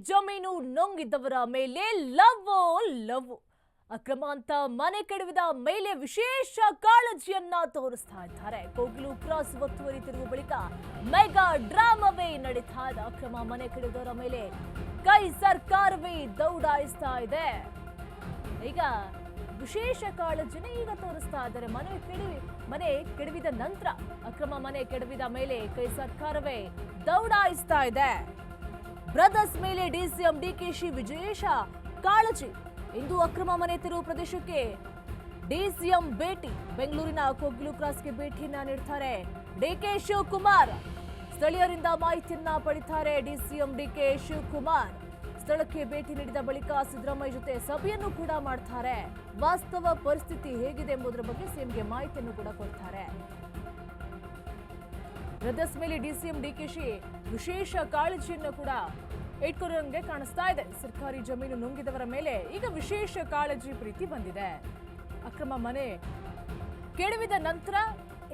ಜಮೀನು ನುಂಗಿದ್ದವರ ಮೇಲೆ ಲವ್ ಅಕ್ರಮ ಅಂತ ಮನೆ ಕೆಡವಿದ ಮೇಲೆ ವಿಶೇಷ ಕಾಳಜಿಯನ್ನ ತೋರಿಸ್ತಾ ಇದ್ದಾರೆ. ಕೋಗಿಲು ಕ್ರಾಸ್ ಒತ್ತುವರಿ ತಿರುವು ಬಳಿಕ ಮೆಗಾ ಡ್ರಾಮವೇ ನಡೀತಾ ಇದೆ. ಅಕ್ರಮ ಮನೆ ಕೆಡವಿದವರ ಮೇಲೆ ಕೈ ಸರ್ಕಾರವೇ ದೌಡಾಯಿಸ್ತಾ ಇದೆ. ಈಗ ವಿಶೇಷ ಕಾಳಜಿನ ಈಗ ತೋರಿಸ್ತಾ ಇದ್ದಾರೆ. ಮನೆ ಕೆಡವಿದ ನಂತರ ಅಕ್ರಮ ಮನೆ ಕೆಡವಿದ ಮೇಲೆ ಕೈ ಸರ್ಕಾರವೇ ದೌಡಾಯಿಸ್ತಾ ಇದೆ. ಬ್ರದರ್ಸ್ ಮೇಲೆ ಡಿಸಿಎಂ ಡಿಕೆಶಿ ವಿಶೇಷ ಕಾಳಜಿ. ಇಂದು ಅಕ್ರಮ ಮನೆ ತೆರವು ಪ್ರದೇಶಕ್ಕೆ ಡಿಸಿಎಂ ಭೇಟಿ. ಬೆಂಗಳೂರಿನ ಕೋಗಿಲು ಕ್ರಾಸ್ಗೆ ಭೇಟಿಯನ್ನ ನೀಡ್ತಾರೆ ಡಿಕೆ ಶಿವಕುಮಾರ್. ಸ್ಥಳೀಯರಿಂದ ಮಾಹಿತಿಯನ್ನ ಪಡಿತಾರೆ ಡಿಸಿಎಂ ಡಿಕೆ ಶಿವಕುಮಾರ್. ಸ್ಥಳಕ್ಕೆ ಭೇಟಿ ನೀಡಿದ ಬಳಿಕ ಸಿದ್ದರಾಮಯ್ಯ ಜೊತೆ ಸಭೆಯನ್ನು ಕೂಡ ಮಾಡ್ತಾರೆ. ವಾಸ್ತವ ಪರಿಸ್ಥಿತಿ ಹೇಗಿದೆ ಎಂಬುದರ ಬಗ್ಗೆ ಸಿಎಂಗೆ ಮಾಹಿತಿಯನ್ನು ಕೂಡ ಕೊಡ್ತಾರೆ. ಬ್ರದರ್ಸ್ ಮೇಲೆ ಡಿಸಿಎಂ ಡಿಕೆಶಿ ವಿಶೇಷ ಕಾಳಜಿಯನ್ನು ಕೂಡ ಇಟ್ಕೊಂಡಿರೋಂಗೆ ಕಾಣಿಸ್ತಾ ಇದೆ. ಸರ್ಕಾರಿ ಜಮೀನು ನುಂಗಿದವರ ಮೇಲೆ ಈಗ ವಿಶೇಷ ಕಾಳಜಿ ಪ್ರೀತಿ ಬಂದಿದೆ. ಅಕ್ರಮ ಮನೆ ಕೆಡವಿದ ನಂತರ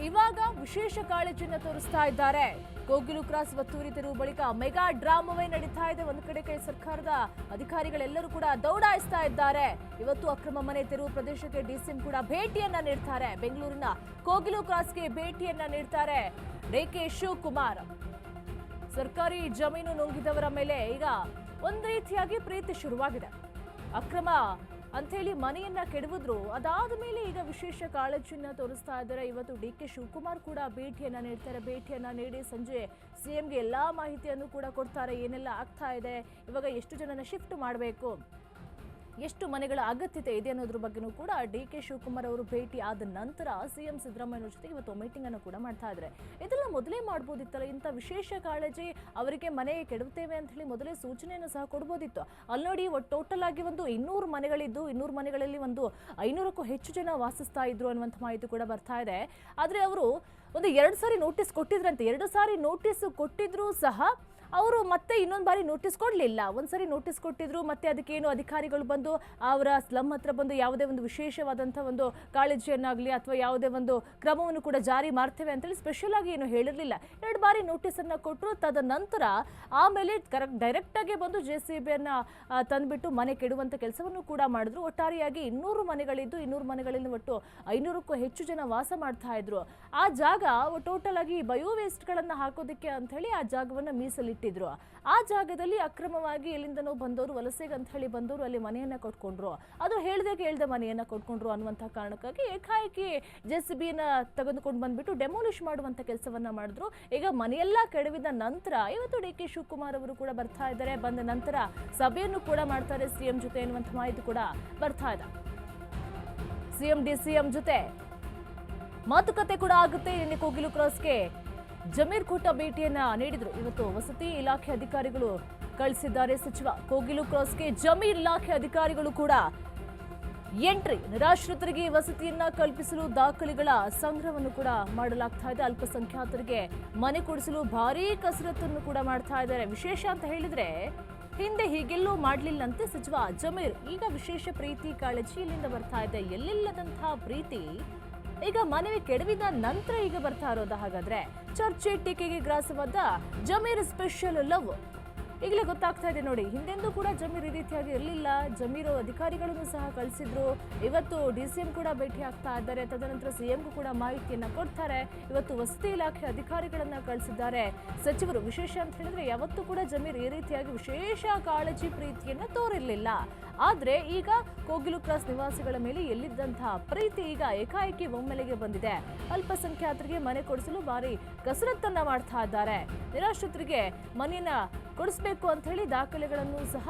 ಇವಾಗ ವಿಶೇಷ ಕಾಳಜಿಯನ್ನು ತೋರಿಸ್ತಾ ಇದ್ದಾರೆ. ಕೋಗಿಲು ಕ್ರಾಸ್ ಒತ್ತುವರಿ ತೆರವು ಬಳಿಕ ಮೆಗಾ ಡ್ರಾಮವೇ ನಡೀತಾ ಇದೆ. ಒಂದು ಕಡೆ ಸರ್ಕಾರದ ಅಧಿಕಾರಿಗಳೆಲ್ಲರೂ ಕೂಡ ದೌಡಾಯಿಸ್ತಾ ಇದ್ದಾರೆ. ಇವತ್ತು ಅಕ್ರಮ ಮನೆ ತೆರವು ಪ್ರದೇಶಕ್ಕೆ ಡಿಸಿಎಂ ಕೂಡ ಭೇಟಿಯನ್ನ ನೀಡ್ತಾರೆ. ಬೆಂಗಳೂರಿನ ಕೋಗಿಲು ಕ್ರಾಸ್ಗೆ ಭೇಟಿಯನ್ನ ನೀಡ್ತಾರೆ ಡಿಕೆ ಶಿವಕುಮಾರ್. ಸರ್ಕಾರಿ ಜಮೀನು ನುಂಗಿದವರ ಮೇಲೆ ಈಗ ಒಂದು ರೀತಿಯಾಗಿ ಪ್ರೀತಿ ಶುರುವಾಗಿದೆ. ಅಕ್ರಮ ಅಂತ ಹೇಳಿ ಮನೆಯನ್ನ ಕೆಡವಿದ್ರು. ಅದಾದ ಮೇಲೆ ಈಗ ವಿಶೇಷ ಕಾಳಜಿಯನ್ನ ತೋರಿಸ್ತಾ ಇದ್ದಾರೆ. ಇವತ್ತು ಡಿಕೆ ಶಿವಕುಮಾರ್ ಕೂಡ ಭೇಟಿಯನ್ನ ನೀಡ್ತಾರೆ. ಭೇಟಿಯನ್ನ ನೀಡಿ ಸಂಜೆ ಸಿಎಂಗೆ ಎಲ್ಲಾ ಮಾಹಿತಿಯನ್ನು ಕೂಡ ಕೊಡ್ತಾರೆ. ಏನೆಲ್ಲ ಆಗ್ತಾ ಇದೆ, ಇವಾಗ ಎಷ್ಟು ಜನನ ಶಿಫ್ಟ್ ಮಾಡಬೇಕು, ಎಷ್ಟು ಮನೆಗಳ ಅಗತ್ಯತೆ ಇದೆ ಅನ್ನೋದ್ರ ಬಗ್ಗೆನೂ ಕೂಡ ಡಿಕೆ ಶಿವಕುಮಾರ್ ಅವರು ಭೇಟಿ ಆದ ನಂತರ ಸಿಎಂ ಸಿದ್ದರಾಮಯ್ಯ ಜೊತೆ ಇವತ್ತು ಮೀಟಿಂಗ್ ಅನ್ನು ಕೂಡ ಮಾಡ್ತಾ ಇದ್ದಾರೆ. ಇದೆಲ್ಲ ಮೊದಲೇ ಮಾಡ್ಬೋದಿತ್ತಲ್ಲ. ಇಂಥ ವಿಶೇಷ ಕಾಳಜಿ ಅವರಿಗೆ ಮನೆ ಕೆಡವುತ್ತೇವೆ ಅಂತ ಹೇಳಿ ಮೊದಲೇ ಸೂಚನೆಯನ್ನು ಸಹ ಕೊಡ್ಬೋದಿತ್ತು. ಅಲ್ಲಿ ನೋಡಿ ಟೋಟಲ್ ಆಗಿ ಒಂದು 200 ಮನೆಗಳಿದ್ದು 200 ಮನೆಗಳಲ್ಲಿ ಒಂದು 500ಕ್ಕೂ ಹೆಚ್ಚು ಜನ ವಾಸಿಸ್ತಾ ಇದ್ರು ಅನ್ನುವಂಥ ಮಾಹಿತಿ ಕೂಡ ಬರ್ತಾ ಇದೆ. ಆದರೆ ಅವರು ಒಂದು 2 ಸಾರಿ ನೋಟಿಸ್ ಕೊಟ್ಟಿದ್ರಂತೆ. 2 ಸಾರಿ ನೋಟಿಸ್ ಕೊಟ್ಟಿದ್ರು ಸಹ ಅವರು ಮತ್ತೆ ಇನ್ನೊಂದು ಬಾರಿ ನೋಟಿಸ್ ಕೊಡಲಿಲ್ಲ. ಒಂದ್ಸರಿ ನೋಟಿಸ್ ಕೊಟ್ಟಿದ್ರು, ಮತ್ತೆ ಅದಕ್ಕೇನು ಅಧಿಕಾರಿಗಳು ಬಂದು ಅವರ ಸ್ಲಮ್ ಹತ್ರ ಬಂದು ಯಾವುದೇ ಒಂದು ವಿಶೇಷವಾದಂಥ ಒಂದು ಕಾಳಜಿಯನ್ನಾಗಲಿ ಅಥವಾ ಯಾವುದೇ ಒಂದು ಕ್ರಮವನ್ನು ಕೂಡ ಜಾರಿ ಮಾಡ್ತೇವೆ ಅಂತೇಳಿ ಸ್ಪೆಷಲ್ ಆಗಿ ಏನು ಹೇಳಿರಲಿಲ್ಲ. 2 ಬಾರಿ ನೋಟಿಸನ್ನು ಕೊಟ್ಟರು. ತದನಂತರ ಆಮೇಲೆ ಡೈರೆಕ್ಟ್ ಆಗಿ ಬಂದು JCBಯನ್ನು ತಂದುಬಿಟ್ಟು ಮನೆ ಕೆಡುವಂಥ ಕೆಲಸವನ್ನು ಕೂಡ ಮಾಡಿದ್ರು. ಒಟ್ಟಾರೆಯಾಗಿ 200 ಮನೆಗಳಿದ್ದು 200 ಮನೆಗಳಲ್ಲಿ ಒಟ್ಟು 500ಕ್ಕೂ ಹೆಚ್ಚು ಜನ ವಾಸ ಮಾಡ್ತಾ ಇದ್ರು. ಆ ಜಾಗ ಟೋಟಲ್ ಆಗಿ ಬಯೋ ವೇಸ್ಟ್ಗಳನ್ನು ಹಾಕೋದಕ್ಕೆ ಅಂತ ಹೇಳಿ ಆ ಜಾಗವನ್ನು ಮೀಸಲಿಟ್ಟಿದ್ರು. ಆ ಜಾಗದಲ್ಲಿ ಅಕ್ರಮವಾಗಿ ಎಲ್ಲಿಂದನೋ ಬಂದವರು, ವಲಸೆಗೆ ಅಂತ ಹೇಳಿ ಬಂದವರು ಅಲ್ಲಿ ಮನೆಯನ್ನ ಕಟ್ಕೊಂಡ್ರು. ಅದು ಹೇಳ್ದೆ ಮನೆಯನ್ನ ಕಟ್ಕೊಂಡ್ರು ಅನ್ನುವಂಥ ಕಾರಣಕ್ಕಾಗಿ ಏಕಾಏಕಿ JCBನ ತೆಗೆದುಕೊಂಡು ಬಂದ್ಬಿಟ್ಟು ಡೆಮೋಲಿಷ್ ಮಾಡುವಂತ ಕೆಲಸವನ್ನ ಮಾಡಿದ್ರು. ಈಗ ಮನೆಯೆಲ್ಲ ಕೆಡವಿದ ನಂತರ ಇವತ್ತು ಡಿಕೆ ಶಿವಕುಮಾರ್ ಅವರು ಕೂಡ ಬರ್ತಾ ಇದ್ದಾರೆ. ಬಂದ ನಂತರ ಸಭೆಯನ್ನು ಕೂಡ ಮಾಡ್ತಾರೆ ಸಿಎಂ ಜೊತೆ ಎನ್ನುವಂಥ ಮಾಹಿತಿ ಕೂಡ ಬರ್ತಾ ಇದೆ. ಸಿಎಂ ಡಿಸಿಎಂ ಜೊತೆ ಮಾತುಕತೆ ಕೂಡ ಆಗುತ್ತೆ. ನಿನ್ನೆ ಕೋಗಿಲು ಕ್ರಾಸ್ಗೆ ಜಮೀರ್ ಕೂಟ ಭೇಟಿಯನ್ನ ನೀಡಿದ್ರು. ಇವತ್ತು ವಸತಿ ಇಲಾಖೆ ಅಧಿಕಾರಿಗಳು ಕಳಿಸಿದ್ದಾರೆ. ಸಚಿವ ಕೋಗಿಲು ಕ್ರಾಸ್ಗೆ ಜಮೀರ್ ಇಲಾಖೆ ಅಧಿಕಾರಿಗಳು ಕೂಡ ಎಂಟ್ರಿ. ನಿರಾಶ್ರಿತರಿಗೆ ವಸತಿಯನ್ನ ಕಲ್ಪಿಸಲು ದಾಖಲೆಗಳ ಸಂಗ್ರಹವನ್ನು ಕೂಡ ಮಾಡಲಾಗ್ತಾ ಇದೆ. ಅಲ್ಪಸಂಖ್ಯಾತರಿಗೆ ಮನೆ ಕೊಡಿಸಲು ಭಾರೀ ಕಸರತ್ತನ್ನು ಕೂಡ ಮಾಡ್ತಾ ಇದ್ದಾರೆ. ವಿಶೇಷ ಅಂತ ಹೇಳಿದ್ರೆ ಹಿಂದೆ ಹೀಗೆಲ್ಲೂ ಮಾಡ್ಲಿಲ್ಲಂತೆ ಸಚಿವ ಜಮೀರ್. ಈಗ ವಿಶೇಷ ಪ್ರೀತಿ ಕಾಳಜಿ ಇಲ್ಲಿಂದ ಬರ್ತಾ ಇದೆ. ಎಲ್ಲಿಲ್ಲದಂತಹ ಪ್ರೀತಿ ಈಗ ಮನವಿ ಕೆಡವಿದ ನಂತರ ಈಗ ಬರ್ತಾ ಇರೋದು. ಹಾಗಾದ್ರೆ ಚರ್ಚೆ ಟೀಕೆಗೆ ಗ್ರಾಸವಾದ ಜಮೀರ್ ಸ್ಪೆಷಲ್ ಲವ್ ಈಗಲೇ ಗೊತ್ತಾಗ್ತಾ ಇದೆ ನೋಡಿ. ಹಿಂದೆಂದೂ ಕೂಡ ಜಮೀರ್ ಈ ರೀತಿಯಾಗಿ ಇರಲಿಲ್ಲ. ಜಮೀರ್ ಅಧಿಕಾರಿಗಳನ್ನು ಸಹ ಕಳಿಸಿದ್ರು. ಇವತ್ತು ಡಿಸಿಎಂ ಕೂಡ ಭೇಟಿ ಆಗ್ತಾ ಇದ್ದಾರೆ. ತದನಂತರ ಸಿಎಂಗೂ ಕೂಡ ಮಾಹಿತಿಯನ್ನ ಕೊಡ್ತಾರೆ. ಇವತ್ತು ವಸತಿ ಇಲಾಖೆ ಅಧಿಕಾರಿಗಳನ್ನ ಕಳಿಸಿದ್ದಾರೆ ಸಚಿವರು. ವಿಶೇಷ ಅಂತ ಹೇಳಿದ್ರೆ ಯಾವತ್ತೂ ಕೂಡ ಜಮೀರ್ ಈ ರೀತಿಯಾಗಿ ವಿಶೇಷ ಕಾಳಜಿ ಪ್ರೀತಿಯನ್ನ ತೋರಿರಲಿಲ್ಲ. ಆದ್ರೆ ಈಗ ಕೋಗಿಲು ಕ್ರಾಸ್ ನಿವಾಸಿಗಳ ಮೇಲೆ ಎಲ್ಲಿದ್ದಂತಹ ಪ್ರೀತಿ ಈಗ ಏಕಾಏಕಿ ಒಮ್ಮೆಲೆಗೆ ಬಂದಿದೆ. ಅಲ್ಪಸಂಖ್ಯಾತರಿಗೆ ಮನೆ ಕೊಡಿಸಲು ಭಾರಿ ಕಸರತ್ತನ್ನ ಮಾಡ್ತಾ ಇದ್ದಾರೆ. ನಿರಾಶ್ರಿತರಿಗೆ ಮನೆಯನ್ನ ಕೊಡಿಸಬೇಕು ಅಂತ ಹೇಳಿ ದಾಖಲೆಗಳನ್ನು ಸಹ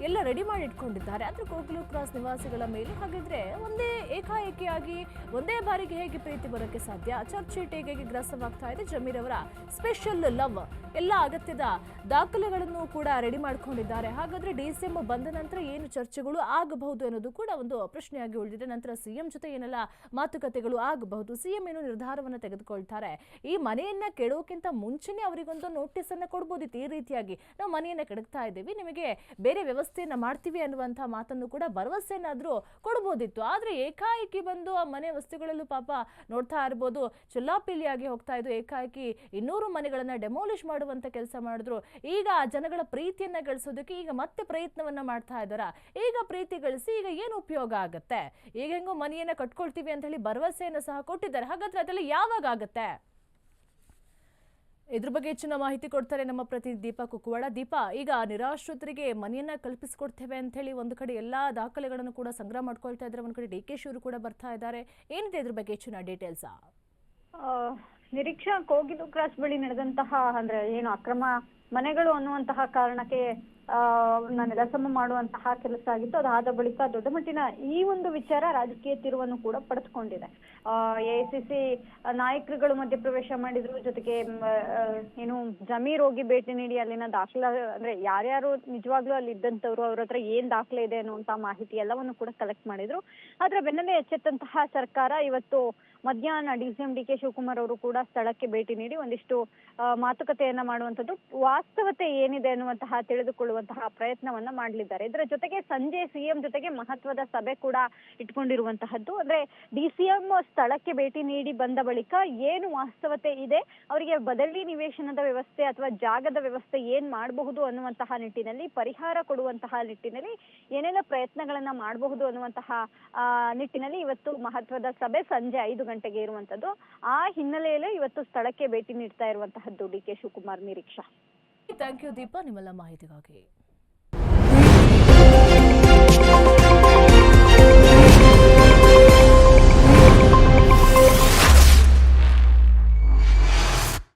ಎಲ್ಲ ರೆಡಿ ಮಾಡಿ ಇಟ್ಕೊಂಡಿದ್ದಾರೆ. ಆದ್ರೆ ಕೋಗಿಲು ಕ್ರಾಸ್ ನಿವಾಸಿಗಳ ಮೇಲೆ ಹಾಗಿದ್ರೆ ಒಂದೇ ಏಕಾಏಕಿಯಾಗಿ ಒಂದೇ ಬಾರಿಗೆ ಹೇಗೆ ಪ್ರೀತಿ ಬರೋಕ್ಕೆ ಸಾಧ್ಯ? ಚರ್ಚೆ ಟೀಕೆಗೆ ಗ್ರಾಸವಾಗ್ತಾ ಇದೆ ಜಮೀರ್ ಅವರ ಸ್ಪೆಷಲ್ ಲವ್. ಎಲ್ಲ ಅಗತ್ಯದ ದಾಖಲೆಗಳನ್ನು ಕೂಡ ರೆಡಿ ಮಾಡ್ಕೊಂಡಿದ್ದಾರೆ. ಹಾಗಾದ್ರೆ ಡಿಸಿಎಂ ಬಂದ ನಂತರ ಏನು ಚರ್ಚೆಗಳು ಆಗಬಹುದು ಅನ್ನೋದು ಕೂಡ ಒಂದು ಪ್ರಶ್ನೆಯಾಗಿ ಉಳಿದಿದೆ. ನಂತರ ಸಿಎಂ ಜೊತೆ ಏನೆಲ್ಲ ಮಾತುಕತೆಗಳು ಆಗಬಹುದು, ಸಿಎಂ ಏನು ನಿರ್ಧಾರವನ್ನು ತೆಗೆದುಕೊಳ್ತಾರೆ. ಈ ಮನೆಯನ್ನ ಕೆಡೋಕ್ಕಿಂತ ಮುಂಚೆನೆ ಅವರಿಗೊಂದು ನೋಟಿಸ್ ಅನ್ನ ಕೊಡ್ಬೋದಿತ್ತು. ಈ ರೀತಿಯಾಗಿ ನಾವು ಮನೆಯನ್ನ ಕೆಡಕ್ತಾ ಇದ್ದೀವಿ, ನಿಮಗೆ ಬೇರೆ ವ್ಯವಸ್ಥೆ ವ್ಯವಸ್ಥೆಯನ್ನ ಮಾಡ್ತೀವಿ ಅನ್ನುವಂಥ ಮಾತನ್ನು ಕೂಡ ಭರವಸೆನಾದ್ರೂ ಕೊಡ್ಬೋದಿತ್ತು. ಆದ್ರೆ ಏಕಾಏಕಿ ಬಂದು ಆ ಮನೆ ವಸ್ತುಗಳಲ್ಲೂ ಪಾಪ ನೋಡ್ತಾ ಇರ್ಬೋದು ಚೆಲ್ಲಾಪಿಲ್ಲಿಯಾಗಿ ಹೋಗ್ತಾ ಇದ್ದು, ಏಕಾಏಕಿ 200 ಮನೆಗಳನ್ನ ಡೆಮೋಲಿಷ್ ಮಾಡುವಂತ ಕೆಲಸ ಮಾಡಿದ್ರು. ಈಗ ಆ ಜನಗಳ ಪ್ರೀತಿಯನ್ನ ಗಳಿಸೋದಕ್ಕೆ ಈಗ ಮತ್ತೆ ಪ್ರಯತ್ನವನ್ನ ಮಾಡ್ತಾ ಇದ್ದಾರಾ? ಈಗ ಪ್ರೀತಿ ಗಳಿಸಿ ಈಗ ಏನು ಉಪಯೋಗ ಆಗತ್ತೆ? ಈಗ ಹೆಂಗೋ ಮನೆಯನ್ನ ಕಟ್ಕೊಳ್ತೀವಿ ಅಂತ ಹೇಳಿ ಭರವಸೆಯನ್ನ ಸಹ ಕೊಟ್ಟಿದ್ದಾರೆ. ಹಾಗಾದ್ರೆ ಅದೆಲ್ಲ ಯಾವಾಗ ಆಗತ್ತೆ? ಇದ್ರ ಬಗ್ಗೆ ಹೆಚ್ಚಿನ ಮಾಹಿತಿ ಕೊಡ್ತಾರೆ ನಮ್ಮ ಪ್ರತಿನಿಧಿ ದೀಪಾ ಕುಕ್ಕುವಾಡ. ದೀಪಾ, ಈಗ ನಿರಾಶ್ರಿತರಿಗೆ ಮನೆಯನ್ನ ಕಲ್ಪಿಸಿಕೊಡ್ತೇವೆ ಅಂತ ಹೇಳಿ ಒಂದು ಕಡೆ ಎಲ್ಲಾ ದಾಖಲೆಗಳನ್ನು ಕೂಡ ಸಂಗ್ರಹ ಮಾಡ್ಕೊಳ್ತಾ ಇದ್ದಾರೆ, ಒಂದ್ ಕಡೆ ಡಿ.ಕೆ.ಶಿ ಅವರು ಕೂಡ ಬರ್ತಾ ಇದ್ದಾರೆ. ಏನಿದೆ ಇದ್ರ ಬಗ್ಗೆ ಹೆಚ್ಚಿನ ಡೀಟೇಲ್ಸ್? ನಿರೀಕ್ಷಾ, ಕೋಗಿಲು ಕ್ರಾಸ್ ಬಳಿ ನಡೆದಂತಹ ಅಂದ್ರೆ ಏನು ಅಕ್ರಮ ಮನೆಗಳು ಅನ್ನುವಂತಹ ಕಾರಣಕ್ಕೆ ನೆಲಸಮ ಮಾಡುವಂತಹ ಕೆಲಸ ಆಗಿತ್ತು. ಅದಾದ ಬಳಿಕ ದೊಡ್ಡ ಮಟ್ಟಿನ ಈ ಒಂದು ವಿಚಾರ ರಾಜಕೀಯ ತಿರುವನ್ನು ಕೂಡ ಪಡೆದುಕೊಂಡಿದೆ. ಎಐಸಿಸಿ ನಾಯಕರುಗಳು ಮಧ್ಯಪ್ರವೇಶ ಮಾಡಿದ್ರು. ಜೊತೆಗೆ ಏನು ಜಮೀರ್ ಹೋಗಿ ಭೇಟಿ ನೀಡಿ ಅಲ್ಲಿನ ದಾಖಲೆ ಅಂದ್ರೆ ಯಾರ್ಯಾರು ನಿಜವಾಗ್ಲೂ ಅಲ್ಲಿ ಇದ್ದಂತವ್ರು, ಅವ್ರ ಹತ್ರ ಏನ್ ದಾಖಲೆ ಇದೆ ಅನ್ನುವಂತ ಮಾಹಿತಿ ಎಲ್ಲವನ್ನು ಕೂಡ ಕಲೆಕ್ಟ್ ಮಾಡಿದ್ರು. ಆದ್ರೆ ಬೆನ್ನಲ್ಲೇ ಎಚ್ಚೆತ್ತಂತಹ ಸರ್ಕಾರ ಇವತ್ತು ಮಧ್ಯಾಹ್ನ ಡಿ.ಸಿ.ಎಂ ಡಿ.ಕೆ. ಶಿವಕುಮಾರ್ ಅವರು ಕೂಡ ಸ್ಥಳಕ್ಕೆ ಭೇಟಿ ನೀಡಿ ಒಂದಿಷ್ಟು ಮಾತುಕತೆಯನ್ನ ಮಾಡುವಂತದ್ದು, ವಾಸ್ತವತೆ ಏನಿದೆ ಅನ್ನುವಂತಹ ತಿಳಿದುಕೊಳ್ಳುವಂತಹ ಪ್ರಯತ್ನವನ್ನ ಮಾಡಲಿದ್ದಾರೆ. ಇದರ ಜೊತೆಗೆ ಸಂಜೆ ಸಿಎಂ ಜೊತೆಗೆ ಮಹತ್ವದ ಸಭೆ ಕೂಡ ಇಟ್ಕೊಂಡಿರುವಂತಹದ್ದು. ಅಂದ್ರೆ ಡಿ.ಸಿ.ಎಂ ಸ್ಥಳಕ್ಕೆ ಭೇಟಿ ನೀಡಿ ಬಂದ ಬಳಿಕ ಏನು ವಾಸ್ತವತೆ ಇದೆ, ಅವರಿಗೆ ಬದಲಿ ನಿವೇಶನದ ವ್ಯವಸ್ಥೆ ಅಥವಾ ಜಾಗದ ವ್ಯವಸ್ಥೆ ಏನ್ ಮಾಡಬಹುದು ಅನ್ನುವಂತಹ ನಿಟ್ಟಿನಲ್ಲಿ, ಪರಿಹಾರ ಕೊಡುವಂತಹ ನಿಟ್ಟಿನಲ್ಲಿ ಏನೆಲ್ಲ ಪ್ರಯತ್ನಗಳನ್ನ ಮಾಡಬಹುದು ಅನ್ನುವಂತಹ ನಿಟ್ಟಿನಲ್ಲಿ ಇವತ್ತು ಮಹತ್ವದ ಸಭೆ ಸಂಜೆ 5 ಗಂಟೆಗೆ ಇರುವಂತದ್ದು. ಆ ಹಿನ್ನೆಲೆಯಲ್ಲಿ ಇವತ್ತು ಸ್ಥಳಕ್ಕೆ ಭೇಟಿ ನೀಡ್ತಾ ಇರುವಂತಹದ್ದು ಡಿ.ಕೆ. ಶಿವಕುಮಾರ್. ನಿರೀಕ್ಷಾ, ಥ್ಯಾಂಕ್ ಯು ದೀಪಾ ನಿಮ್ಮೆಲ್ಲ ಮಾಹಿತಿಗಾಗಿ.